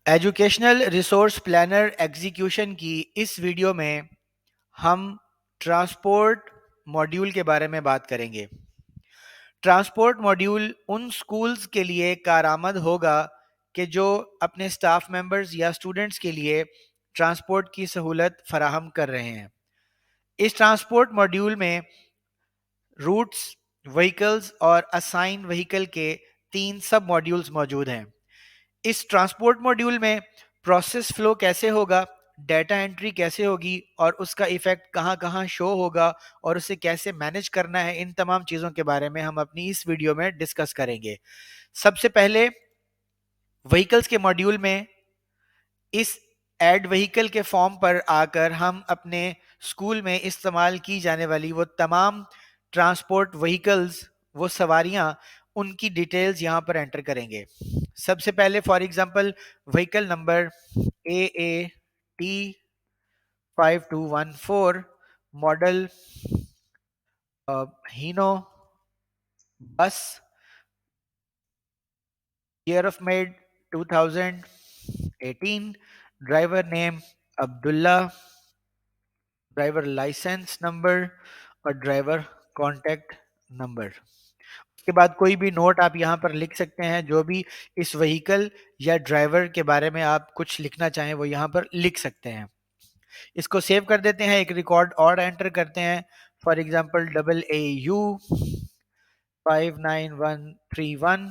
Educational resource planner execution کی اس video میں ہم ٹرانسپورٹ ماڈیول کے بارے میں بات کریں گے۔ ٹرانسپورٹ ماڈیول ان سکولز کے لیے کارآمد ہوگا کہ جو اپنے سٹاف ممبرز یا اسٹوڈنٹس کے لیے ٹرانسپورٹ کی سہولت فراہم کر رہے ہیں۔ اس ٹرانسپورٹ ماڈیول میں روٹس، وہیکلز اور اسائن وہیکل کے 3 سب ماڈیولز موجود ہیں۔ اس ٹرانسپورٹ ماڈیول میں پروسیس فلو کیسے ہوگا، ڈیٹا انٹری کیسے ہوگی اور اس کا ایفیکٹ کہاں کہاں شو ہوگا اور اسے کیسے مینیج کرنا ہے، ان تمام چیزوں کے بارے میں ہم اپنی اس ویڈیو میں ڈسکس کریں گے۔ سب سے پہلے وہیکلز کے ماڈیول میں اس ایڈ وہیکل کے فارم پر آ کر ہم اپنے اسکول میں استعمال کی جانے والی وہ تمام ٹرانسپورٹ وہیکلز، وہ سواریاں، ان کی ڈیٹیلز یہاں پر انٹر کریں گے۔ سب سے پہلے for example vehicle number AAT5214 model Hino bus, year of made 2018، driver name Abdullah, driver license number اور ڈرائیور کانٹیکٹ نمبر۔ اس کے بعد کوئی بھی نوٹ آپ یہاں پر لکھ سکتے ہیں، جو بھی اس وہیکل یا ڈرائیور کے بارے میں آپ کچھ لکھنا چاہیں وہ یہاں پر لکھ سکتے ہیں۔ اس کو سیو کر دیتے ہیں، ایک ریکارڈ اور انٹر کرتے ہیں، for example AAU 59131،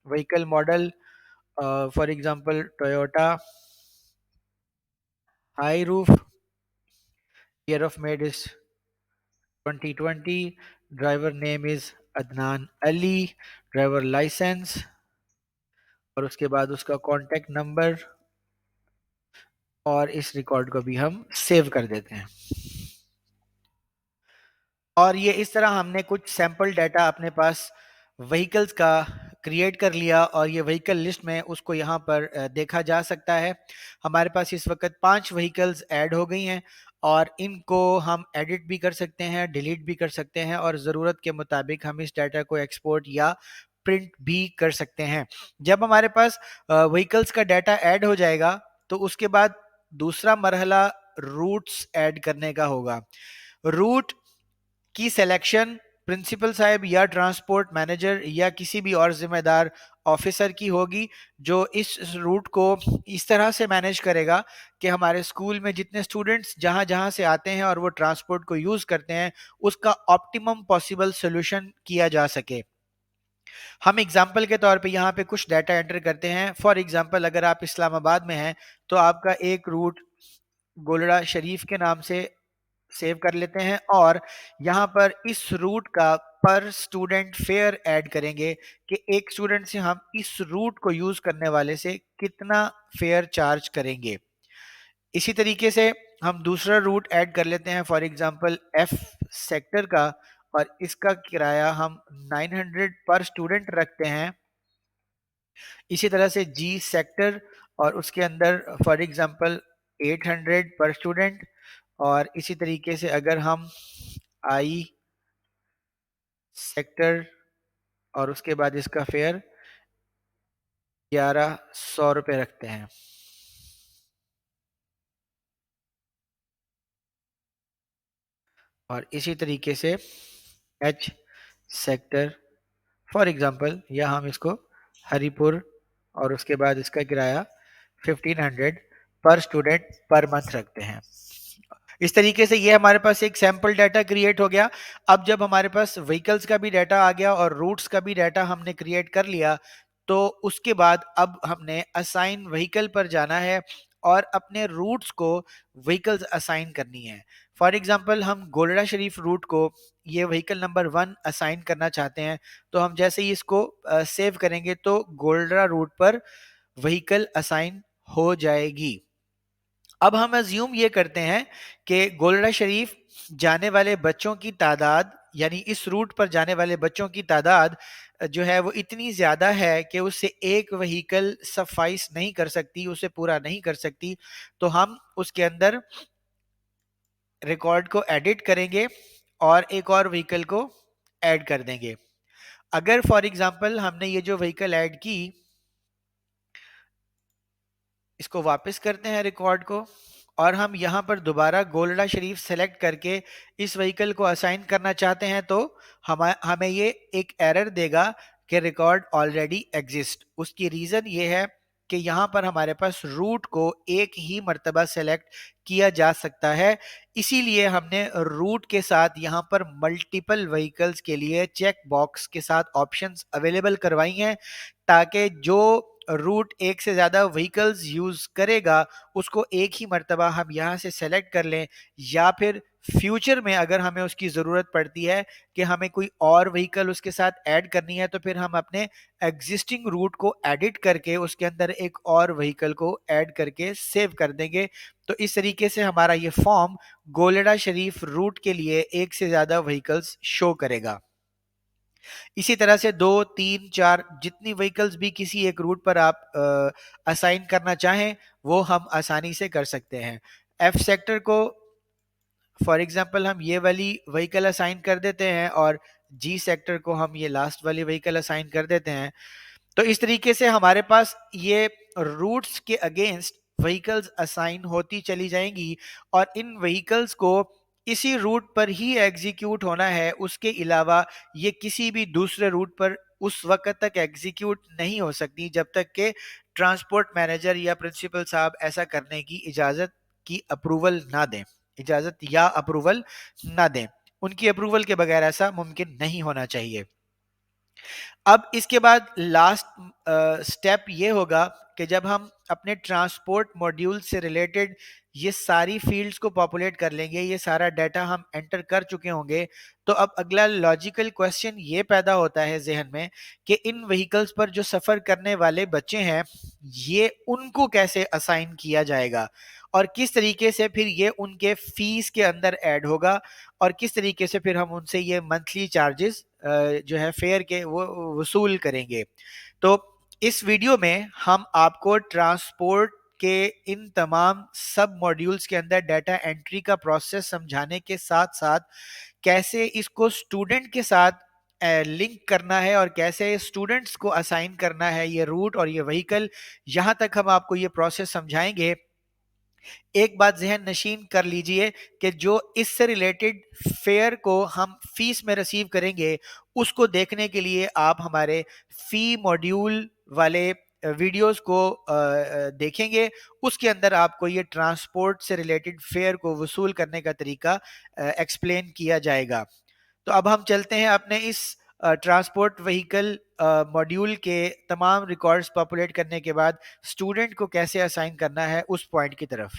vehicle model for example Toyota high roof, year of made is 2020، driver name is Adnan Ali, driver license اور اس کے بعد اس کا کانٹیکٹ نمبر، اور اس ریکارڈ کو بھی ہم سیو کر دیتے ہیں۔ اور یہ اس طرح ہم نے کچھ سیمپل ڈیٹا اپنے پاس وہیکلز کا کریٹ کر لیا، اور یہ وہیکل لسٹ میں اس کو یہاں پر دیکھا جا سکتا ہے۔ ہمارے پاس اس وقت 5 وہیکلز ایڈ ہو گئی ہیں، اور ان کو ہم ایڈٹ بھی کر سکتے ہیں، ڈیلیٹ بھی کر سکتے ہیں، اور ضرورت کے مطابق ہم اس ڈیٹا کو ایکسپورٹ یا پرنٹ بھی کر سکتے ہیں۔ جب ہمارے پاس وہیکلز کا ڈیٹا ایڈ ہو جائے گا تو اس کے بعد دوسرا مرحلہ روٹس ایڈ کرنے کا ہوگا۔ روٹ کی سلیکشن پرنسپل صاحب یا ٹرانسپورٹ مینیجر یا کسی بھی اور ذمہ دار آفیسر کی ہوگی، جو اس روٹ کو اس طرح سے مینیج کرے گا کہ ہمارے اسکول میں جتنے اسٹوڈنٹس جہاں جہاں سے آتے ہیں اور وہ ٹرانسپورٹ کو یوز کرتے ہیں، اس کا آپٹیمم پاسبل سولوشن کیا جا سکے۔ ہم اگزامپل کے طور پہ یہاں پہ کچھ ڈیٹا انٹر کرتے ہیں۔ فار ایگزامپل اگر آپ اسلام آباد میں ہیں تو آپ کا ایک روٹ گولڑا شریف کے نام سے سیو کر لیتے ہیں، اور یہاں پر اس روٹ کا پر اسٹوڈنٹ فیئر ایڈ کریں گے کہ ایک اسٹوڈنٹ سے ہم اس روٹ کو یوز کرنے والے سے کتنا فیئر چارج کریں گے۔ اسی طریقے سے ہم دوسرا روٹ ایڈ کر لیتے ہیں، فار ایگزامپل F سیکٹر کا، اور اس کا کرایہ ہم 900 پر اسٹوڈنٹ رکھتے ہیں۔ اسی طرح سے G سیکٹر، اور اس کے اندر فار ایگزامپل 800 پر اسٹوڈنٹ، اور اسی طریقے سے اگر ہم I سیکٹر اور اس کے بعد اس کا فیئر 1100 روپے رکھتے ہیں، اور اسی طریقے سے H سیکٹر فار ایگزامپل، یا ہم اس کو ہری پور، اور اس کے بعد اس کا کرایہ 1500 پر اسٹوڈنٹ پر منتھ رکھتے ہیں۔ اس طریقے سے یہ ہمارے پاس ایک سیمپل ڈیٹا کریٹ ہو گیا۔ اب جب ہمارے پاس وہیکلز کا بھی ڈیٹا آ گیا اور روٹس کا بھی ڈیٹا ہم نے کریٹ کر لیا، تو اس کے بعد اب ہم نے اسائن وہیکل پر جانا ہے اور اپنے روٹس کو وہیکلز اسائن کرنی ہے۔ فار ایگزامپل ہم گولڑا شریف روٹ کو یہ وہیکل نمبر 1 اسائن کرنا چاہتے ہیں، تو ہم جیسے ہی اس کو سیو کریں گے تو گولڑا روٹ پر وہیکل اسائن ہو جائے گی۔ اب ہم ازیوم یہ کرتے ہیں کہ گولڑا شریف جانے والے بچوں کی تعداد، یعنی اس روٹ پر جانے والے بچوں کی تعداد جو ہے وہ اتنی زیادہ ہے کہ اس سے ایک وہیکل سفائس نہیں کر سکتی، اسے پورا نہیں کر سکتی، تو ہم اس کے اندر ریکارڈ کو ایڈٹ کریں گے اور ایک اور وہیکل کو ایڈ کر دیں گے۔ اگر فار ایگزامپل ہم نے یہ جو وہیکل ایڈ کی اس کو واپس کرتے ہیں ریکارڈ کو، اور ہم یہاں پر دوبارہ گولڈا شریف سلیکٹ کر کے اس وہیکل کو اسائن کرنا چاہتے ہیں، تو ہمیں یہ ایک ایرر دے گا کہ ریکارڈ آلریڈی ایگزسٹ۔ اس کی ریزن یہ ہے کہ یہاں پر ہمارے پاس روٹ کو ایک ہی مرتبہ سلیکٹ کیا جا سکتا ہے، اسی لیے ہم نے روٹ کے ساتھ یہاں پر ملٹیپل وہیکلز کے لیے چیک باکس کے ساتھ آپشنز اویلیبل کروائی ہیں، تاکہ جو روٹ ایک سے زیادہ وہیکلز یوز کرے گا اس کو ایک ہی مرتبہ ہم یہاں سے سلیکٹ کر لیں، یا پھر فیوچر میں اگر ہمیں اس کی ضرورت پڑتی ہے کہ ہمیں کوئی اور وہیکل اس کے ساتھ ایڈ کرنی ہے، تو پھر ہم اپنے ایگزسٹنگ روٹ کو ایڈٹ کر کے اس کے اندر ایک اور وہیکل کو ایڈ کر کے سیو کر دیں گے۔ تو اس طریقے سے ہمارا یہ فارم گولڈا شریف روٹ کے لیے ایک سے زیادہ وہیکلز شو کرے گا۔ اسی طرح سے 2 3 4 جتنی وہیکلز بھی کسی ایک روٹ پر آپ اسائن کرنا چاہیں وہ ہم آسانی سے کر سکتے ہیں۔ ایف سیکٹر کو فار ایگزامپل ہم یہ والی وہیکل اسائن کر دیتے ہیں، اور جی سیکٹر کو ہم یہ لاسٹ والی وہیکل اسائن کر دیتے ہیں۔ تو اس طریقے سے ہمارے پاس یہ روٹس کے اگینسٹ وہیکلز اسائن ہوتی چلی جائیں گی، اور ان وہیکلز کو اسی روٹ پر ہی ایگزیکیوٹ ہونا ہے، اس کے علاوہ یہ کسی بھی دوسرے روٹ پر اس وقت تک ایگزیکیوٹ نہیں ہو سکتی جب تک کہ ٹرانسپورٹ مینیجر یا پرنسپل صاحب ایسا کرنے کی اجازت کی اپروول نہ دیں، اجازت یا اپروول نہ دیں، ان کی اپروول کے بغیر ایسا ممکن نہیں ہونا چاہیے۔ اب اس کے بعد لاسٹ سٹیپ یہ ہوگا کہ جب ہم اپنے ٹرانسپورٹ ماڈیول سے ریلیٹڈ یہ ساری فیلڈز کو پاپولیٹ کر لیں گے، یہ سارا ڈیٹا ہم انٹر کر چکے ہوں گے، تو اب اگلا لاجیکل کوسچن یہ پیدا ہوتا ہے ذہن میں کہ ان وہیکلز پر جو سفر کرنے والے بچے ہیں یہ ان کو کیسے اسائن کیا جائے گا، اور کس طریقے سے پھر یہ ان کے فیس کے اندر ایڈ ہوگا، اور کس طریقے سے پھر ہم ان سے یہ منتھلی چارجز جو ہے فیئر کے وہ وصول کریں گے۔ تو اس ویڈیو میں ہم آپ کو ٹرانسپورٹ کے ان تمام سب ماڈیولز کے اندر ڈیٹا انٹری کا پروسیس سمجھانے کے ساتھ ساتھ کیسے اس کو اسٹوڈنٹ کے ساتھ لنک کرنا ہے، اور کیسے اسٹوڈنٹس کو اسائن کرنا ہے یہ روٹ اور یہ وہیکل، یہاں تک ہم آپ کو یہ پروسیس سمجھائیں گے۔ ایک بات ذہن نشین کر لیجئے کہ جو اس سے ریلیٹڈ فیئر کو ہم فیس میں ریسیو کریں گے، اس کو دیکھنے کے لیے آپ ہمارے فی موڈیول والے ویڈیوز کو دیکھیں گے، اس کے اندر آپ کو یہ ٹرانسپورٹ سے ریلیٹڈ فیئر کو وصول کرنے کا طریقہ ایکسپلین کیا جائے گا۔ تو اب ہم چلتے ہیں اپنے اس ٹرانسپورٹ وہیکل ماڈیول کے تمام ریکارڈز پاپولیٹ کرنے کے بعد اسٹوڈنٹ کو کیسے اسائن کرنا ہے اس پوائنٹ کی طرف۔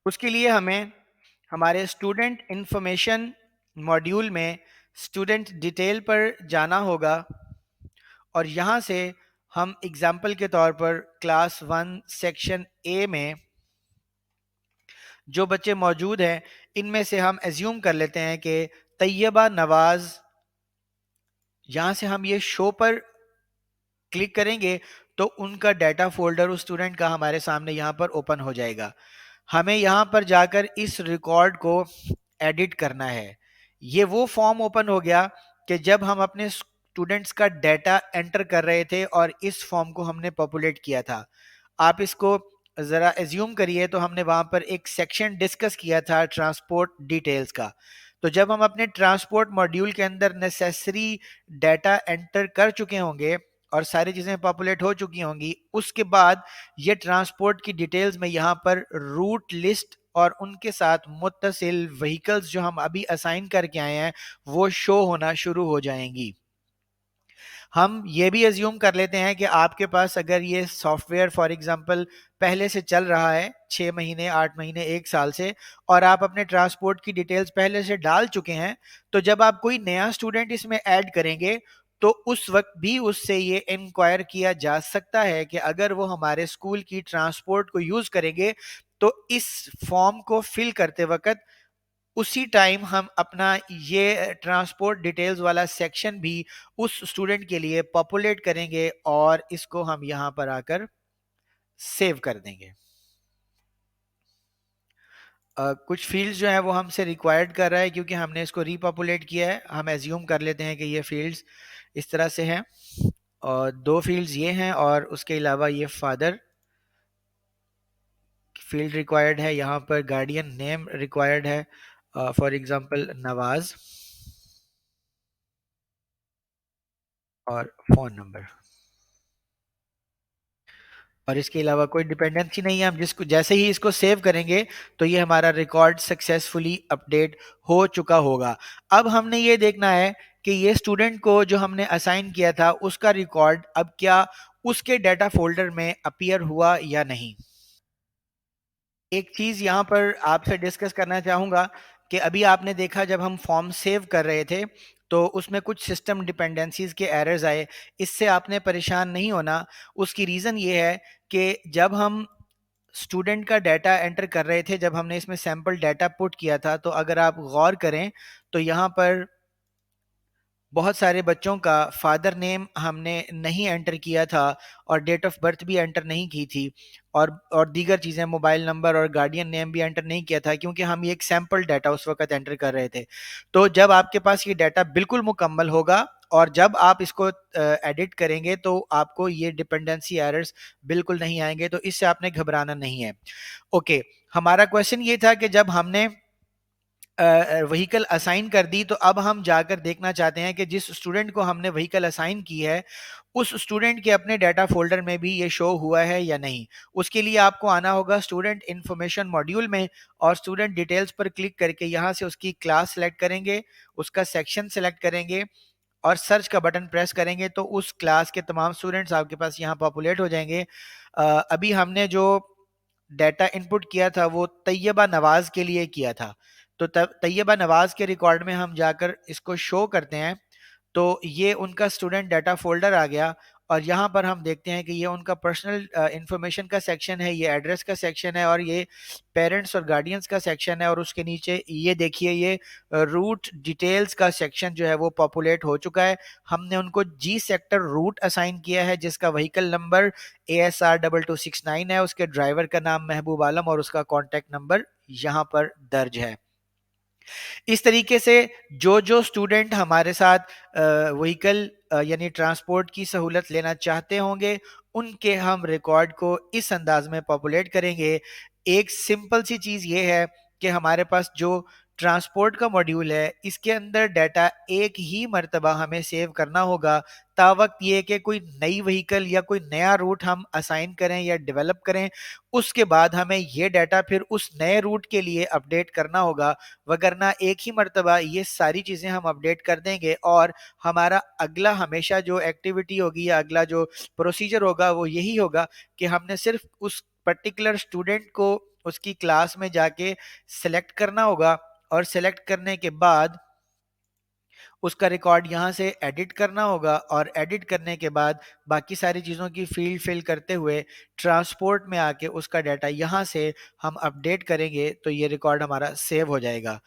اس کے لیے ہمیں ہمارے اسٹوڈنٹ انفارمیشن ماڈیول میں اسٹوڈنٹ ڈیٹیل پر جانا ہوگا، اور یہاں سے ہم اگزامپل کے طور پر کلاس 1 سیکشن اے میں جو بچے موجود ہیں ان میں سے ہم ایزیوم کر لیتے ہیں کہ طیبہ نواز، یہاں سے ہم یہ شو پر کلک کریں گے تو ان کا ڈیٹا فولڈر اس اسٹوڈنٹ کا ہمارے سامنے یہاں پر اوپن ہو جائے گا۔ ہمیں یہاں پر جا کر اس ریکارڈ کو ایڈٹ کرنا ہے۔ یہ وہ فارم اوپن ہو گیا کہ جب ہم اپنے اسٹوڈنٹس کا ڈیٹا انٹر کر رہے تھے اور اس فارم کو ہم نے پاپولیٹ کیا تھا۔ آپ اس کو ذرا ایزیوم کریے تو ہم نے وہاں پر ایک سیکشن ڈسکس کیا تھا ٹرانسپورٹ ڈیٹیلز کا۔ تو جب ہم اپنے ٹرانسپورٹ ماڈیول کے اندر نیسیسری ڈیٹا انٹر کر چکے ہوں گے اور ساری چیزیں پاپولیٹ ہو چکی ہوں گی، اس کے بعد یہ ٹرانسپورٹ کی ڈیٹیلز میں یہاں پر روٹ لسٹ اور ان کے ساتھ متصل وہیکلز جو ہم ابھی اسائن کر کے آئے ہیں وہ شو ہونا شروع ہو جائیں گی۔ ہم یہ بھی ایزیوم کر لیتے ہیں کہ آپ کے پاس اگر یہ سافٹ ویئر فار ایگزامپل پہلے سے چل رہا ہے 6 مہینے 8 مہینے 1 سال سے، اور آپ اپنے ٹرانسپورٹ کی ڈیٹیلز پہلے سے ڈال چکے ہیں، تو جب آپ کوئی نیا اسٹوڈنٹ اس میں ایڈ کریں گے تو اس وقت بھی اس سے یہ انکوائر کیا جا سکتا ہے کہ اگر وہ ہمارے اسکول کی ٹرانسپورٹ کو یوز کریں گے تو اس فارم کو فل کرتے وقت اسی ٹائم ہم اپنا یہ ٹرانسپورٹ ڈیٹیلز والا سیکشن بھی اس اسٹوڈنٹ کے لیے پاپولیٹ کریں گے، اور اس کو ہم یہاں پر آ کر سیو کر دیں گے۔ کچھ فیلڈز جو ہیں وہ ہم سے ریکوائرڈ کر رہا ہے کیونکہ ہم نے اس کو ری پاپولیٹ کیا ہے۔ ہم ایزیوم کر لیتے ہیں کہ یہ فیلڈز اس طرح سے ہیں، اور 2 فیلڈز یہ ہیں اور اس کے علاوہ یہ فادر فیلڈ ریکوائرڈ ہے, یہاں پر گارڈین نیم ریکوائرڈ ہے, فار ایگزامپل نواز, اور فون نمبر, اور اس کے علاوہ کوئی ڈپینڈنسی نہیں ہے. ہم جس کو جیسے ہی اس کو سیو کریں گے تو یہ ہمارا ریکارڈ سکسیسفلی اپڈیٹ ہو چکا ہوگا. اب ہم نے یہ دیکھنا ہے کہ یہ اسٹوڈنٹ کو جو ہم نے اسائن کیا تھا اس کا ریکارڈ اب کیا اس کے ڈیٹا فولڈر میں اپیئر ہوا یا نہیں. ایک چیز یہاں پر آپ سے ڈسکس کرنا چاہوں گا کہ ابھی آپ نے دیکھا جب ہم فارم سیو کر رہے تھے تو اس میں کچھ سسٹم ڈپینڈنسیز کے ایررز آئے. اس سے آپ نے پریشان نہیں ہونا. اس کی ریزن یہ ہے کہ جب ہم اسٹوڈنٹ کا ڈیٹا انٹر کر رہے تھے, جب ہم نے اس میں سیمپل ڈیٹا پٹ کیا تھا, تو اگر آپ غور کریں تو یہاں پر بہت سارے بچوں کا فادر نیم ہم نے نہیں انٹر کیا تھا اور ڈیٹ آف برتھ بھی انٹر نہیں کی تھی, اور دیگر چیزیں, موبائل نمبر اور گارڈین نیم بھی انٹر نہیں کیا تھا, کیونکہ ہم یہ ایک سیمپل ڈیٹا اس وقت انٹر کر رہے تھے. تو جب آپ کے پاس یہ ڈیٹا بالکل مکمل ہوگا اور جب آپ اس کو ایڈٹ کریں گے تو آپ کو یہ ڈپینڈنسی ایررز بالکل نہیں آئیں گے, تو اس سے آپ نے گھبرانا نہیں ہے. اوکے, ہمارا کویشچن یہ تھا کہ جب ہم نے وہیکل اسائن کر دی تو اب ہم جا کر دیکھنا چاہتے ہیں کہ جس اسٹوڈنٹ کو ہم نے وہیکل اسائن کی ہے اس اسٹوڈنٹ کے اپنے ڈیٹا فولڈر میں بھی یہ شو ہوا ہے یا نہیں. اس کے لیے آپ کو آنا ہوگا اسٹوڈنٹ انفارمیشن ماڈیول میں, اور اسٹوڈنٹ ڈیٹیلز پر کلک کر کے یہاں سے اس کی کلاس سلیکٹ کریں گے, اس کا سیکشن سلیکٹ کریں گے اور سرچ کا بٹن پریس کریں گے تو اس کلاس کے تمام اسٹوڈنٹس آپ کے پاس یہاں پاپولیٹ ہو جائیں گے. ابھی ہم نے جو ڈیٹا انپٹ کیا تھا وہ طیبہ نواز کے لیے کیا تھا, تو طیبہ نواز کے ریکارڈ میں ہم جا کر اس کو شو کرتے ہیں تو یہ ان کا اسٹوڈنٹ ڈیٹا فولڈر آ گیا, اور یہاں پر ہم دیکھتے ہیں کہ یہ ان کا پرسنل انفارمیشن کا سیکشن ہے, یہ ایڈریس کا سیکشن ہے, اور یہ پیرنٹس اور گارڈینز کا سیکشن ہے, اور اس کے نیچے یہ دیکھیے یہ روٹ ڈیٹیلز کا سیکشن جو ہے وہ پاپولیٹ ہو چکا ہے. ہم نے ان کو جی سیکٹر روٹ اسائن کیا ہے جس کا وہیکل نمبر ASR2269 ہے, اس کے ڈرائیور کا نام محبوب عالم اور اس کا کانٹیکٹ نمبر یہاں پر درج ہے. اس طریقے سے جو اسٹوڈنٹ ہمارے ساتھ وہیکل یعنی ٹرانسپورٹ کی سہولت لینا چاہتے ہوں گے ان کے ہم ریکارڈ کو اس انداز میں پاپولیٹ کریں گے. ایک سمپل سی چیز یہ ہے کہ ہمارے پاس جو ٹرانسپورٹ کا ماڈیول ہے اس کے اندر ڈیٹا ایک ہی مرتبہ ہمیں سیو کرنا ہوگا, تا وقت یہ کہ کوئی نئی وہیکل یا کوئی نیا روٹ ہم اسائن کریں یا ڈیولپ کریں اس کے بعد ہمیں یہ ڈیٹا پھر اس نئے روٹ کے لیے اپڈیٹ کرنا ہوگا, وگرنہ ایک ہی مرتبہ یہ ساری چیزیں ہم اپڈیٹ کر دیں گے اور ہمارا اگلا ہمیشہ جو ایکٹیویٹی ہوگی یا اگلا جو پروسیجر ہوگا وہ یہی ہوگا کہ ہم نے صرف اس پرٹیکولر اسٹوڈنٹ کو اس کی کلاس میں جا کے سلیکٹ کرنا ہوگا, اور سلیکٹ کرنے کے بعد اس کا ریکارڈ یہاں سے ایڈٹ کرنا ہوگا, اور ایڈٹ کرنے کے بعد باقی ساری چیزوں کی فیلڈ فل کرتے ہوئے ٹرانسپورٹ میں آ کے اس کا ڈیٹا یہاں سے ہم اپڈیٹ کریں گے تو یہ ریکارڈ ہمارا سیو ہو جائے گا,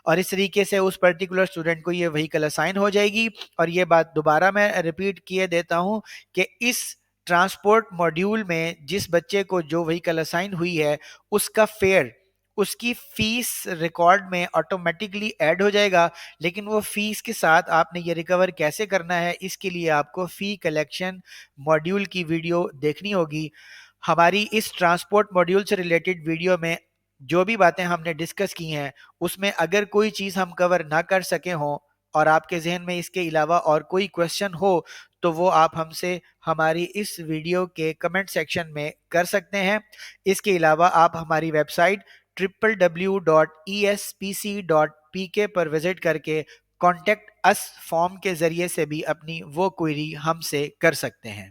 اور اس طریقے سے اس پرٹیکولر اسٹوڈنٹ کو یہ وہیکل اسائن ہو جائے گی. اور یہ بات دوبارہ میں ریپیٹ کیے دیتا ہوں کہ اس ٹرانسپورٹ ماڈیول میں جس بچے کو جو وہیکل اسائن ہوئی ہے اس کا فیئر, اس کی فیس ریکارڈ میں آٹومیٹکلی ایڈ ہو جائے گا, لیکن وہ فیس کے ساتھ آپ نے یہ ریکور کیسے کرنا ہے اس کے لیے آپ کو فی کلیکشن ماڈیول کی ویڈیو دیکھنی ہوگی. ہماری اس ٹرانسپورٹ ماڈیول سے ریلیٹڈ ویڈیو میں جو بھی باتیں ہم نے ڈسکس کی ہیں اس میں اگر کوئی چیز ہم کور نہ کر سکے ہوں اور آپ کے ذہن میں اس کے علاوہ اور کوئی کویسچن ہو تو وہ آپ ہم سے ہماری اس ویڈیو کے کمنٹ سیکشن میں کر سکتے ہیں. اس کے علاوہ آپ ہماری ویب سائٹ www.espc.pk پر وزٹ کر کے کانٹیکٹ اس فارم کے ذریعے سے بھی اپنی وہ کوئری ہم سے کر سکتے ہیں.